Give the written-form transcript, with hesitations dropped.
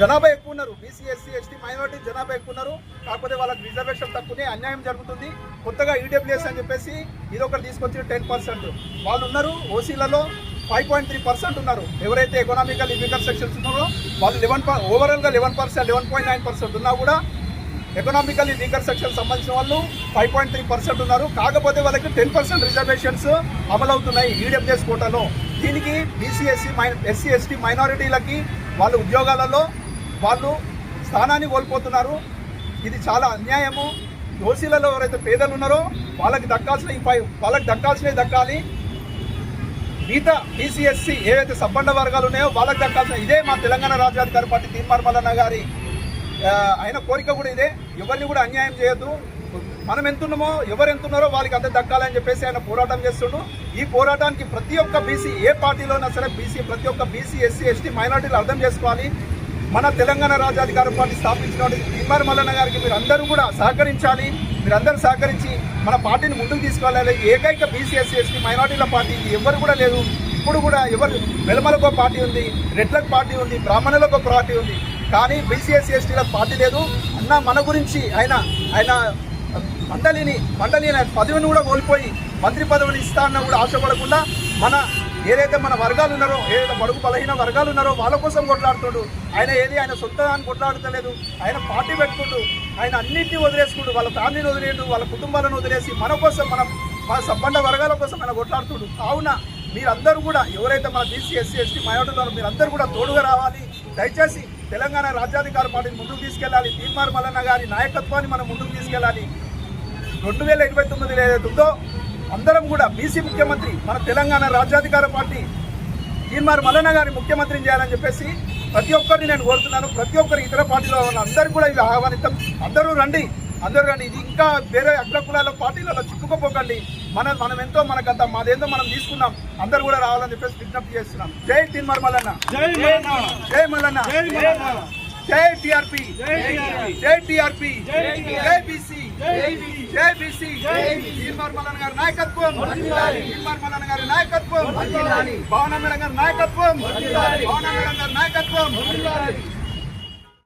జనాభా ఎక్కువ ఉన్నారు, బీసీ ఎస్సీ ఎస్టీ మైనారిటీ జనాభా ఎక్కువ ఉన్నారు. కాకపోతే వాళ్ళకి రిజర్వేషన్ తక్కువనే అన్యాయం జరుగుతుంది. కొత్తగా ఈడబ్ల్యూఎస్ అని చెప్పేసి ఇది ఒకటి తీసుకొచ్చిన 10% వాళ్ళు ఉన్నారు. ఓసీలలో 5.3% ఉన్నారు. ఎవరైతే ఎకనామికల్ వీకర్ సెక్షన్స్ ఉన్నారో వాళ్ళు ఓవరాల్గా 11%, 11.9% ఉన్నా కూడా ఎకనామికల్లీ వీకర్ సెక్షన్ సంబంధించిన వాళ్ళు 5.3% ఉన్నారు. కాకపోతే వాళ్ళకి 10% రిజర్వేషన్స్ అమలవుతున్నాయి ఈడబ్ల్యూఎస్ కోటాలో. దీనికి బీసీ ఎస్సీ ఎస్టీ మైనారిటీలకి వాళ్ళ ఉద్యోగాలలో వాళ్ళు స్థానాన్ని కోల్పోతున్నారు. ఇది చాలా అన్యాయము. ఓసీలలో ఎవరైతే పేదలు ఉన్నారో వాళ్ళకి దక్కాల్సినవి దక్కాలి. మిగతా బీసీ ఎస్సీ ఏవైతే సబ్బండ వర్గాలు ఉన్నాయో వాళ్ళకి దక్కాల్సిన ఇదే మా తెలంగాణ రాజ్యాధికార పార్టీ తీన్మార్ మల్లన్న గారి ఆయన కోరిక కూడా ఇదే. ఎవరిని కూడా అన్యాయం చేయొద్దు. మనం ఎంతున్నామో ఎవరు ఎంతున్నారో వాళ్ళకి అంత దక్కాలని చెప్పేసి ఆయన పోరాటం చేస్తుండు. ఈ పోరాటానికి ప్రతి ఒక్క బీసీ ఏ పార్టీలోనా సరే ప్రతి ఒక్క బీసీ ఎస్సీ ఎస్టీ మైనారిటీలు అర్థం చేసుకోవాలి. మన తెలంగాణ రాజ్యాధికార పార్టీ స్థాపించిన తీన్మార్ మల్లన్న గారికి మీరందరూ కూడా సహకరించాలి. మీరందరూ సహకరించి మన పార్టీని ముందుకు తీసుకెళ్ళాలి. ఏకైక బీసీ ఎస్సీ ఎస్టీ మైనారిటీల పార్టీ ఎవరు కూడా లేదు. ఇప్పుడు కూడా ఎవరు వెలమలకు పార్టీ ఉంది, రెడ్లకు పార్టీ ఉంది, బ్రాహ్మణులకు పార్టీ ఉంది, కానీ బీసీ ఎస్సీ ఎస్టీలకు పార్టీ లేదు. అన్న మన గురించి ఆయన మండలిని పదవిని కూడా కోల్పోయి మంత్రి పదవిని ఇస్తా అన్న కూడా ఆశపడకుండా ఏదైతే మన వర్గాలు ఉన్నారో, ఏదైతే బడుగు బలహీన వర్గాలు ఉన్నారో వాళ్ళ కోసం కొట్లాడుతాడు. ఆయన సొంతాన్ని కొట్లాడతలేదు. ఆయన పార్టీ పెట్టుకుంటూ ఆయన అన్నింటినీ వదిలేసుకుంటూ వాళ్ళ ఫ్యామిలీని వదిలేడు, వాళ్ళ కుటుంబాలను వదిలేసి మన కోసం మన సబ్బండ వర్గాల కోసం ఆయన కొట్లాడుతుడు. కావున మీరందరూ కూడా ఎవరైతే మన బీసీ ఎస్సీ ఎస్టీ మైనారిటీలో మీరందరూ కూడా తోడుగా రావాలి. దయచేసి తెలంగాణ రాజ్యాధికార పార్టీని ముందుకు తీసుకెళ్ళాలి. తీన్మార్ మల్లన్న గారి నాయకత్వాన్ని మనం ముందుకు తీసుకెళ్ళాలి. 2029 ఏదైతే ఉందో అందరం కూడా బీసీ ముఖ్యమంత్రి మన తెలంగాణ రాజ్యాధికార పార్టీ తీన్మార్ మల్లన్న గారి ముఖ్యమంత్రిని చేయాలని చెప్పేసి ప్రతి ఒక్కరిని నేను కోరుతున్నాను. ప్రతి ఒక్కరు ఇతర పార్టీలో ఉన్న అందరికీ కూడా ఇది ఆహ్వానితం. అందరూ రండి. ఇది ఇంకా వేరే అగ్రకులాల పార్టీలలో చిక్కుకోపోకండి. మనం ఎంతో మనకంతా మాదేందో మనం తీసుకున్నాం. అందరూ కూడా రావాలని చెప్పేసి విజ్ఞప్తి చేస్తున్నాం. జై తీన్మార్ మల్లన్న, జై మల్లన్న, జై టీఆర్పీ, జై టీఆర్పీ, జై బీసీ, జై బీసీ. తీన్మార్ మల్లన్న గారి నాయకత్వం, తీన్మార్ మల్లన్న గారి నాయకత్వం, భావన మేడం గారి నాయకత్వం, భావన మేడం గారి నాయకత్వం.